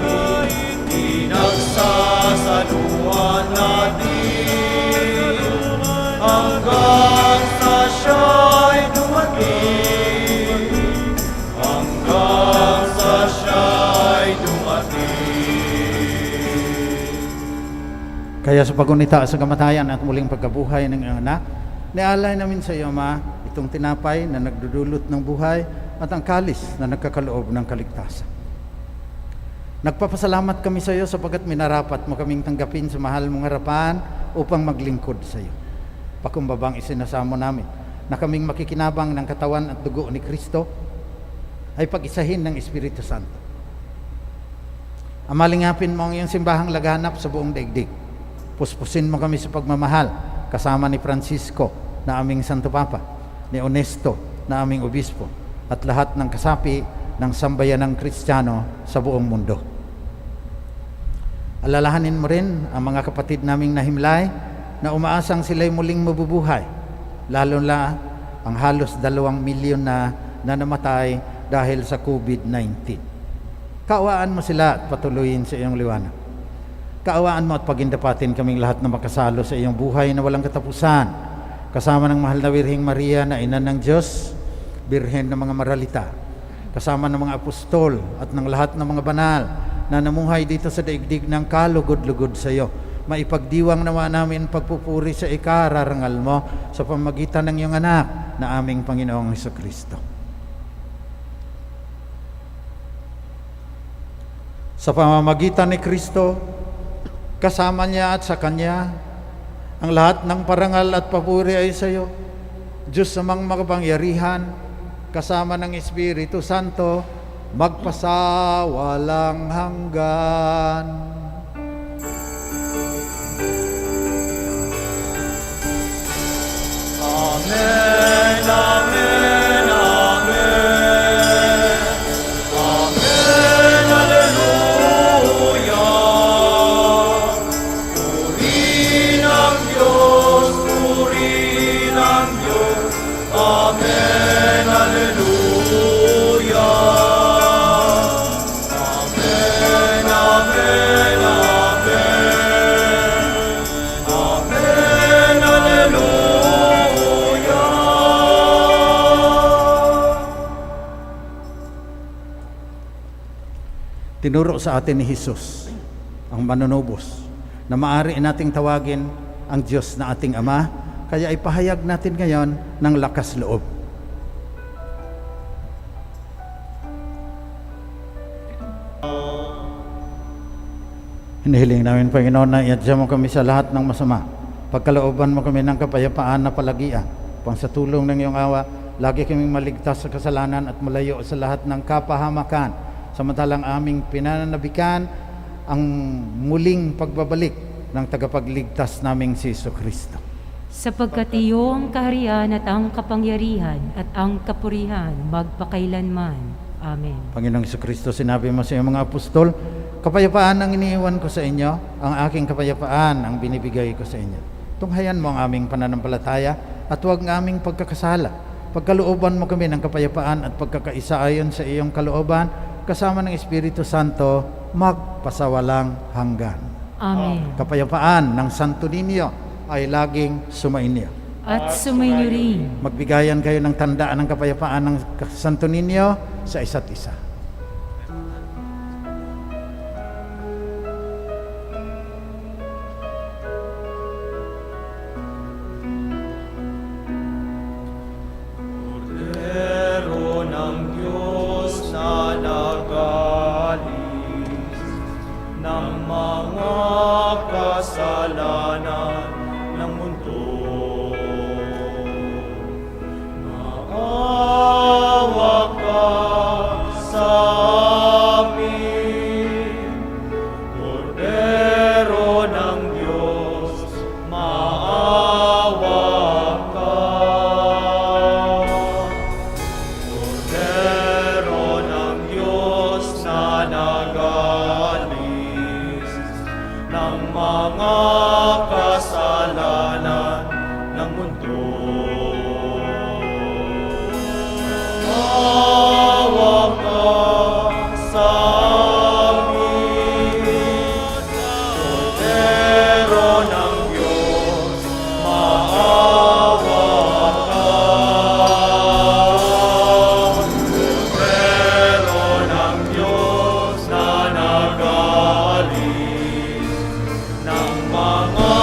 pinagsasaluhan natin, hanggang sa siya'y dumating, hanggang sa siya'y dumating. Kaya sa pagunita sa kamatayan at muling pagkabuhay ng iyong anak, nialay namin sa iyo, Ma, itong tinapay na nagdudulot ng buhay at ang kalis na nagkakaloob ng kaligtasan. Nagpapasalamat kami sa iyo sapagkat minarapat mo kaming tanggapin sa mahal mong harapan upang maglingkod sa iyo. Pakumbabang isinasamo namin na kaming makikinabang ng katawan at dugo ni Kristo ay pag-isahin ng Espiritu Santo. Amalingapin mo ang iyong simbahang laganap sa buong daigdig. Puspusin mo kami sa pagmamahal kasama ni Francisco na aming Santo Papa, ni Onesto na aming Obispo at lahat ng kasapi ng sambayanang Kristiyano sa buong mundo. Alalahanin mo rin ang mga kapatid naming nahimlay na umaasang sila'y muling mabubuhay, lalo na ang halos 2 milyon na namatay dahil sa COVID-19. Kaawaan mo sila at patuloyin sa iyong liwanag. Kaawaan mo at pagindapatin kaming lahat na makasalo sa iyong buhay na walang katapusan, kasama ng mahal na Birheng Maria na ina ng Diyos, Birhen ng mga maralita, kasama ng mga apostol at ng lahat ng mga banal na namuhay dito sa daigdig ng kalugod-lugod sa iyo. Maipagdiwang nawa namin pagpupuri sa ikararangal mo sa pamagitan ng iyong anak na aming Panginoong Jesucristo. Sa pamamagitan ni Kristo, kasama niya at sa Kanya, ang lahat ng parangal at papuri ay sa iyo, Diyos namang makapangyarihan, kasama ng Espiritu Santo, magpasawalang hanggan. Amen, amen, amen. Amen, hallelujah. Purihin ang Diyos, purihin ang Diyos. Amen, hallelujah. Amen, amen, amen. Amen, hallelujah. Tinuro sa atin ni Jesus, ang manunubos, na maaari nating tawagin ang Diyos na ating Ama, kaya ipahayag natin ngayon ng lakas loob. Hinihiling namin, Panginoon, na iadya mo kami sa lahat ng masama. Pagkalooban mo kami ng kapayapaan na palagian. Pang sa tulong ng iyong awa, lagi kaming maligtas sa kasalanan at malayo sa lahat ng kapahamakan. Samantalang aming pinananabikan ang muling pagbabalik ng tagapagligtas naming si Jesucristo. Sapagkat iyo ang kaharian at ang kapangyarihan at ang kapurihan magpakailanman. Amen. Panginoong Jesucristo, sinabi mo sa iyong mga apostol, kapayapaan ang iniiwan ko sa inyo, ang aking kapayapaan ang binibigay ko sa inyo. Tunghayan mo ang aming pananampalataya at huwag ang aming pagkakasala. Pagkalooban mo kami ng kapayapaan at pagkakaisa ayon sa iyong kalooban, kasama ng Espiritu Santo, magpasawalang hanggan. Amen. Kapayapaan ng Santo Niño ay laging sumainyo. At sumainyo rin. Magbigayan kayo ng tandaan ng kapayapaan ng Santo Niño sa isa't isa. Cordero ng Diyos na nagalis ng mga kasalanan ng mundo. Maawa ka sa amin, Cordero ng Diyos, maawa ka. Cordero ng Diyos na nagalis ng mga kasalanan ng mundo. Maawa ka sa amin, Cordero ng Diyos, maawa ka. Cordero ng Diyos na nagalis ng mga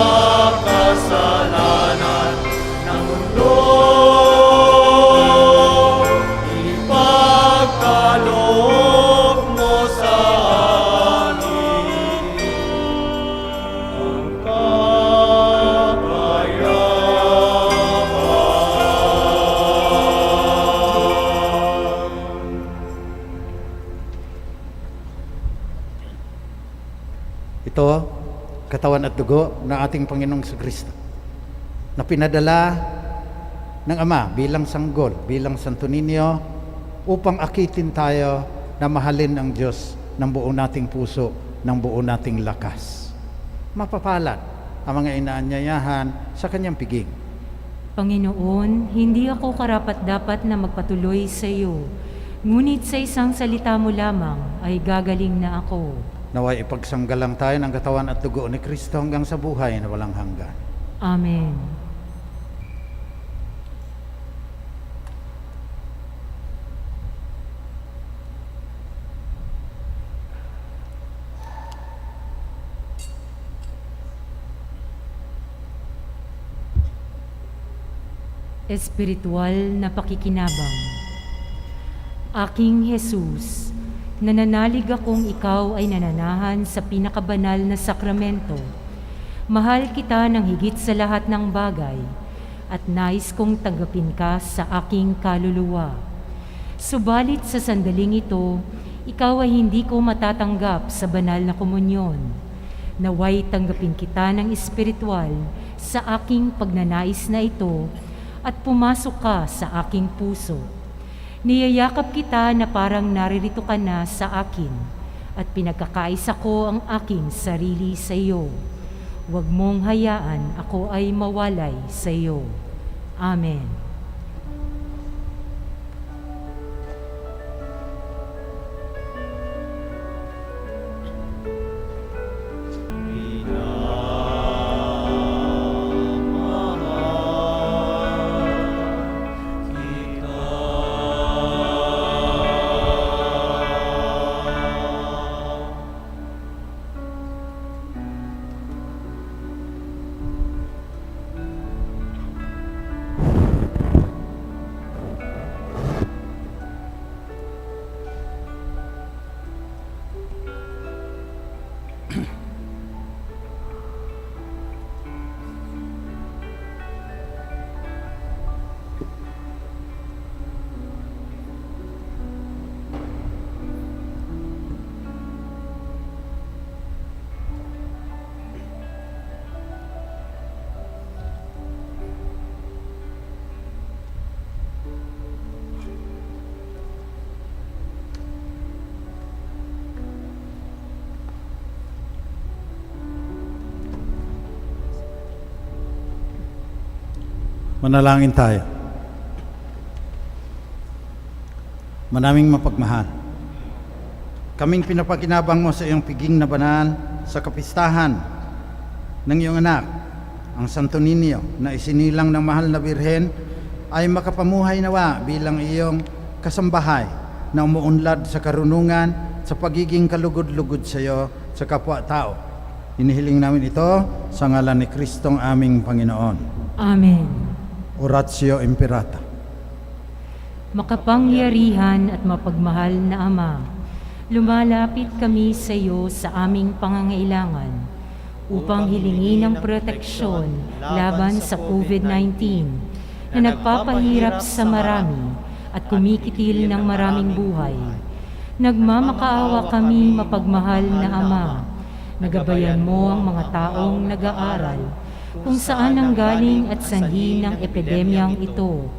kasalanan ng mundo. Ipagkaloob mo sa amin ang kapayapaan. Ito, katawan at dugo ng ating Panginoong Jesucristo na pinadala ng Ama bilang sanggol, bilang Santo Niño, upang akitin tayo na mahalin ang Diyos ng buo nating puso, ng buo nating lakas. Mapapalad ang mga inaanyayahan sa kanyang piging. Panginoon, hindi ako karapat-dapat na magpatuloy sa iyo, ngunit sa isang salita mo lamang ay gagaling na ako. Naway ipagsanggalang tayo ng katawan at dugo ni Kristo hanggang sa buhay na walang hanggan. Amen. Espiritual na pakikinabang. Aking Jesus, nananalig akong ikaw ay nananahan sa pinakabanal na sakramento. Mahal kita ng higit sa lahat ng bagay at nais kong tanggapin ka sa aking kaluluwa. Subalit sa sandaling ito, ikaw ay hindi ko matatanggap sa banal na komunyon. Naway tanggapin kita ng espiritual sa aking pagnanais na ito at pumasok ka sa aking puso. Niyayakap kita na parang naririto ka na sa akin at pinagkakaisa ko ang aking sarili sa iyo. Huwag mong hayaan ako ay mawalay sa iyo. Amen. Manalangin tayo. Manaming mapagmahal, kaming pinapakinabang mo sa iyong piging na banal sa kapistahan ng iyong anak, ang Santo Niño na isinilang ng mahal na Birhen ay makapamuhay nawa bilang iyong kasambahay na umuunlad sa karunungan sa pagiging kalugod-lugod sa iyo sa kapwa-tao. Inihiling namin ito sa ngalan ni Kristong aming Panginoon. Amen. Oratio Imperata. Makapangyarihan at mapagmahal na Ama, lumalapit kami sa iyo sa aming pangangailangan upang hilingin ang proteksyon laban sa COVID-19 na nagpapahirap sa marami at kumikitil ng maraming buhay. Nagmamakaawa kami, mapagmahal na Ama, nagabayan mo ang mga taong nag-aaral kung saan ang galing at sanhi ng epidemyang ito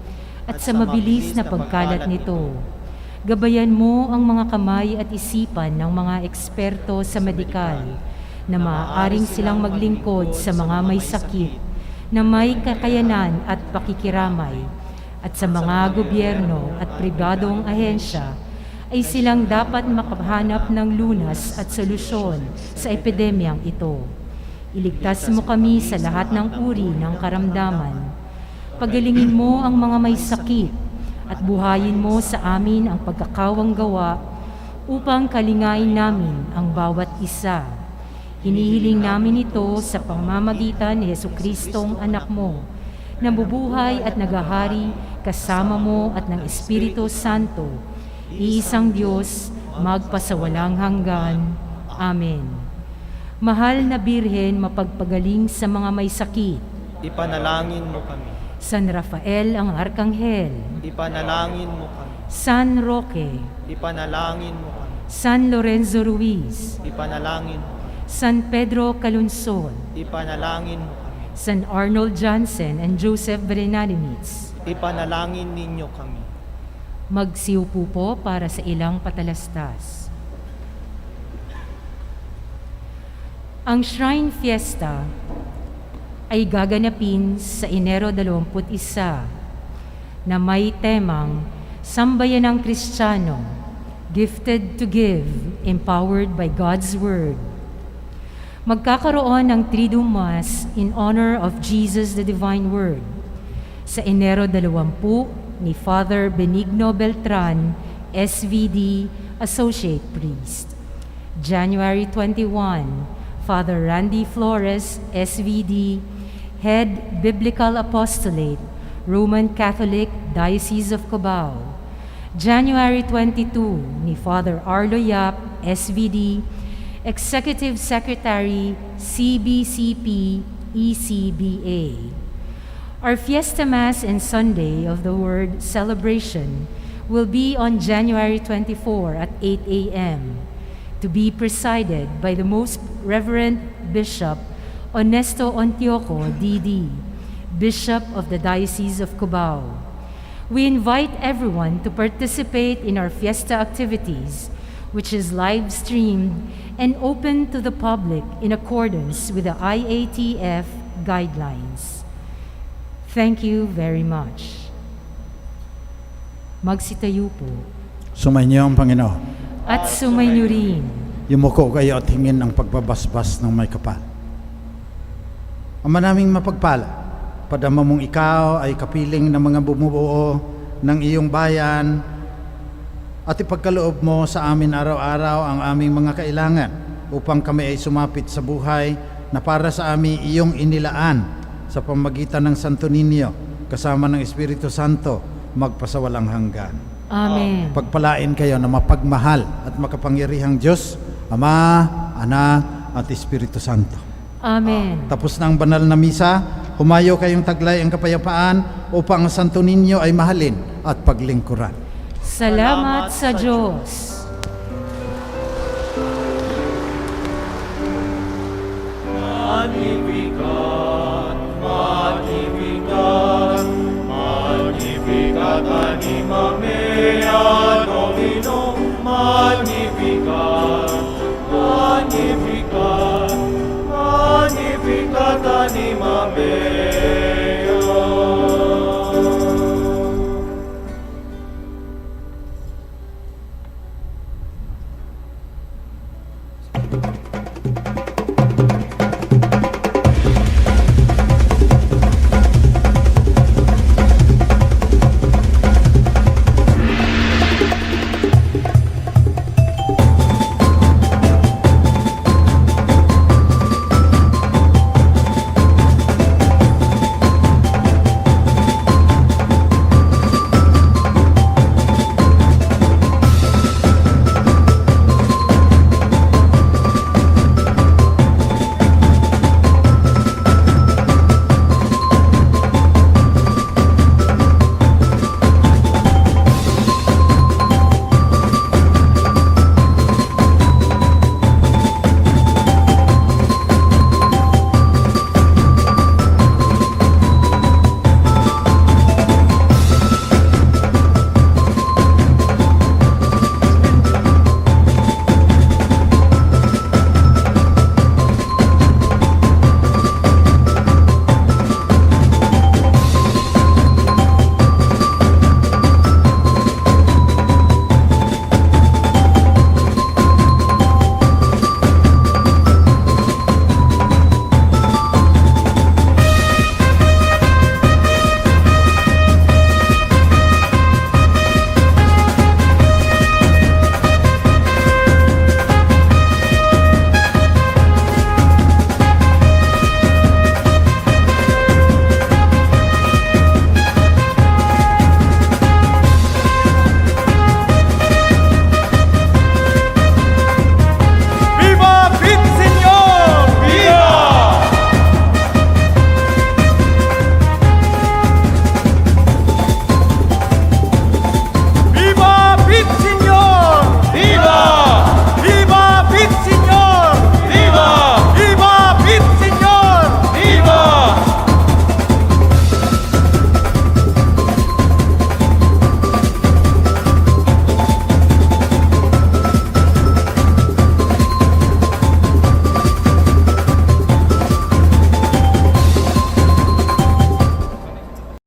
at sa mabilis na pagkalat nito. Gabayan mo ang mga kamay at isipan ng mga eksperto sa medikal na maaaring silang maglingkod sa mga may sakit na may kakayanan at pakikiramay, at sa mga gobyerno at pribadong ahensya ay silang dapat makahanap ng lunas at solusyon sa epidemyang ito. Iligtas mo kami sa lahat ng uri ng karamdaman. Pagalingin mo ang mga may sakit at buhayin mo sa amin ang pagkakawang gawa upang kalingain namin ang bawat isa. Hinihiling namin ito sa pamamagitan ni Jesukristong anak mo, na bubuhay at nagahari kasama mo at ng Espiritu Santo, iisang Diyos, magpasawalang hanggan. Amen. Mahal na Birhen, mapagpagaling sa mga may sakit. Ipanalangin mo kami. San Rafael ang Arkanghel. Ipanalangin mo kami. San Roque. Ipanalangin mo kami. San Lorenzo Ruiz. Ipanalangin mo kami. San Pedro Calungsod. Ipanalangin mo kami. San Arnold Johnson and Joseph Berenadimits. Ipanalangin ninyo kami. Magsiupo po para sa ilang patalastas. Ang Shrine Fiesta ay gaganapin sa Enero 21 na may temang Sambayanang Kristiyano, Gifted to Give, Empowered by God's Word. Magkakaroon ng Triduum Mass in honor of Jesus the Divine Word sa Enero 20 ni Father Benigno Beltran, SVD, Associate Priest. January 21, Father Randy Flores, SVD, Head Biblical Apostolate, Roman Catholic Diocese of Cubao. January 22, ni Father Arlo Yap, SVD, Executive Secretary, CBCP, ECBA. Our Fiesta Mass and Sunday of the Word celebration will be on January 24 at 8 a.m. to be presided by the Most Reverend Bishop Onesto Ontioco, D.D., Bishop of the Diocese of Cubao. We invite everyone to participate in our Fiesta activities, which is live-streamed and open to the public in accordance with the IATF guidelines. Thank you very much. Magsitayo po. Sumainyo ang Panginoon. At sumainyo rin. Yumuko kayo at hingin ang pagbabasbas ng may kapal. Ama naming mapagpala, padama mong ikaw ay kapiling ng mga bumubuo ng iyong bayan at ipagkaloob mo sa amin araw-araw ang aming mga kailangan upang kami ay sumapit sa buhay na para sa amin iyong inilaan sa pamagitan ng Santo Niño kasama ng Espiritu Santo magpasawalang hanggan. Amen. Pagpalain kayo na mapagmahal at makapangyarihang Diyos, Ama, Anak at Espiritu Santo. Amen. Tapos na ang banal na misa, humayo kayong taglay ang kapayapaan upang ang Santo Niño ay mahalin at paglingkuran. Salamat sa Diyos. Anibig